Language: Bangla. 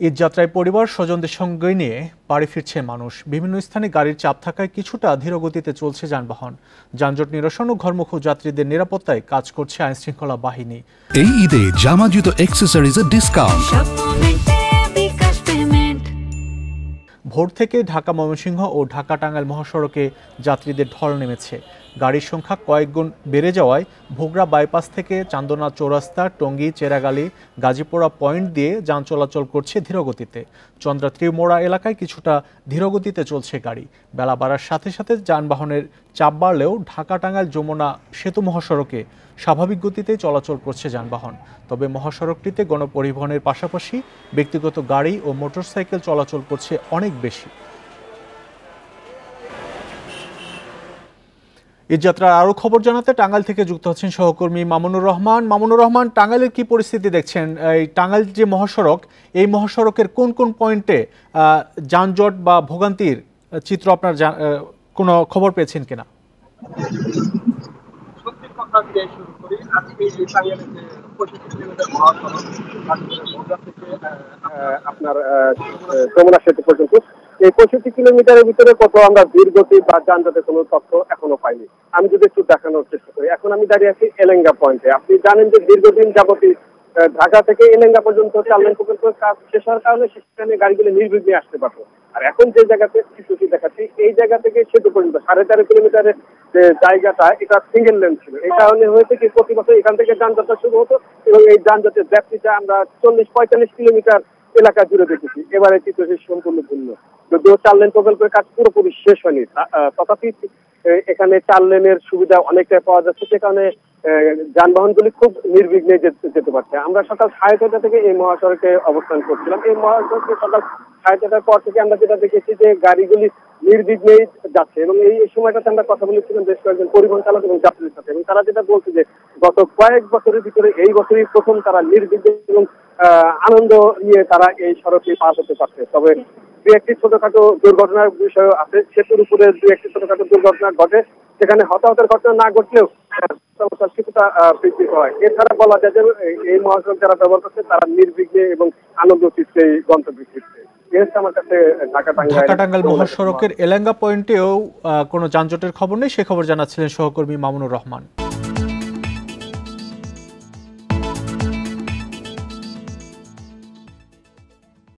ঈদযাত্রায় পরিবার স্বজনদের সঙ্গে নিয়ে বাড়ি ফিরছে মানুষ। বিভিন্ন স্থানে গাড়ির চাপ থাকায় কিছুটা ধীরগতিতে চলছে যানবাহন। যানজট নিরসন ও ঘরমুখ যাত্রীদের নিরাপত্তায় কাজ করছে আইনশৃঙ্খলা বাহিনী। এই ঈদে জামা জুতো অ্যাক্সেসরিজের ডিসকাউন্ট। ভোর থেকে ঢাকা ময়মনসিংহ ও ঢাকা টাঙ্গাইল মহাসড়কে যাত্রীদের ঢল নেমেছে। গাড়ির সংখ্যা কয়েকগুণ বেড়ে যাওয়ায় ভোগড়া বাইপাস থেকে চান্দনা চৌরাস্তা, টঙ্গী, চেরাগালী, গাজীপুরা পয়েন্ট দিয়ে যান চলাচল করছে ধীরগতিতে। চন্দ্রা ত্রিমোড়া এলাকায় কিছুটা ধীরগতিতে চলছে গাড়ি। বেলা বাড়ার সাথে সাথে যানবাহনের চাপ বাড়লেও ঢাকা টাঙ্গাইল যমুনা সেতু মহাসড়কে স্বাভাবিক গতিতে চলাচল করছে যানবাহন। তবে মহাসড়কটিতে গণপরিবহনের পাশাপাশি ব্যক্তিগত গাড়ি ও মোটরসাইকেল চলাচল করছে অনেক বেশি। ঈদযাত্রার আরো খবর জানাতে টাঙ্গাইল থেকে যুক্ত হচ্ছেন সহকর্মী মামুনুর রহমান। মামুনুর রহমান, টাঙ্গাইলের কি পরিস্থিতি দেখছেন? এই টাঙ্গাইল যে মহাসড়ক, এই মহাসড়কের কোন কোন পয়েন্টে যানজট বা ভোগান্তির চিত্র আপনার কোনো খবর পেয়েছেন কিনা? আপনার যমুনা সেতু পর্যন্ত এই 65 কিলোমিটারের ভিতরে কত আমরা ধীরগতি বা যানজটের কোনো তথ্য এখনো পাইনি। আমি যদি একটু দেখানোর চেষ্টা করি, এখন আমি দাঁড়িয়ে আছি এলেঙ্গা পয়েন্টে। আপনি জানেন যে দীর্ঘদিন যাবতীয় ঢাকা থেকে এলেঙ্গা পর্যন্ত 4 লেন প্রকল্পের কাজ শেষ হওয়ার কারণে সেখানে গাড়িগুলো নির্বিঘ্নে আসতে পারতো। আর এখন যে জায়গাতে চিত্রটি দেখাচ্ছি, এই জায়গা থেকে সেতু পর্যন্ত 13.5 কিলোমিটারের যে জায়গাটা, এটা সিঙ্গেল লেন ছিল। এই কারণে হয়েছে কি, প্রতি বছর এখান থেকে যানজটটা শুরু হতো এবং এই যানজটের ব্যাপ্তিটা আমরা 40-45 কিলোমিটার এলাকা জুড়ে দেখেছি। এবারে চিত্রটি সম্পূর্ণ ভিন্ন। যদিও 4 লেন প্রকল্পের কাজ পুরোপুরি শেষ হয়নি, তথাপি এখানে 4 লেনের সুবিধা অনেকটাই পাওয়া যাচ্ছে, সে কারণে যানবাহনগুলি খুব নির্বিঘ্নে যেতে পারছে। আমরা সকাল 6:30 থেকে এই মহাসড়কে অবস্থান করছিলাম। এই মহাসড়কে সকাল 6:30 পর থেকে আমরা যেটা দেখেছি যে গাড়িগুলি নির্বিঘ্নেই যাচ্ছে এবং এই সময়টাতে আমরা কথা বলেছিলাম বেশ কয়েকজন পরিবহন চালক এবং যাত্রীদের সাথে, এবং তারা যেটা বলছে যে গত কয়েক বছরের ভিতরে এই বছরই প্রথম তারা নির্বিঘ্নে এবং আনন্দ নিয়ে তারা এই সড়কে পার হতে পারছে। তবে দু একটি ছোটখাটো দুর্ঘটনার বিষয় আছে, সেতুর উপরে দু একটি ছোটখাটো দুর্ঘটনা ঘটে, সেখানে হতাহতের ঘটনা না ঘটলেও কিছুটা বৃদ্ধি হয়। এছাড়া বলা যায় যে এই মহাসড়ক যারা ব্যবহার করছে তারা নির্বিঘ্নে এবং আনন্দ চিত্তে গন্তব্যে ফিরছে। আমার কাছে ঢাকা টাঙ্গাইল মহাসড়কের এলেঙ্গা পয়েন্টেও কোনো যানজটের খবর নেই, সে খবর জানাচ্ছিলেন সহকর্মী মামুনুর রহমান।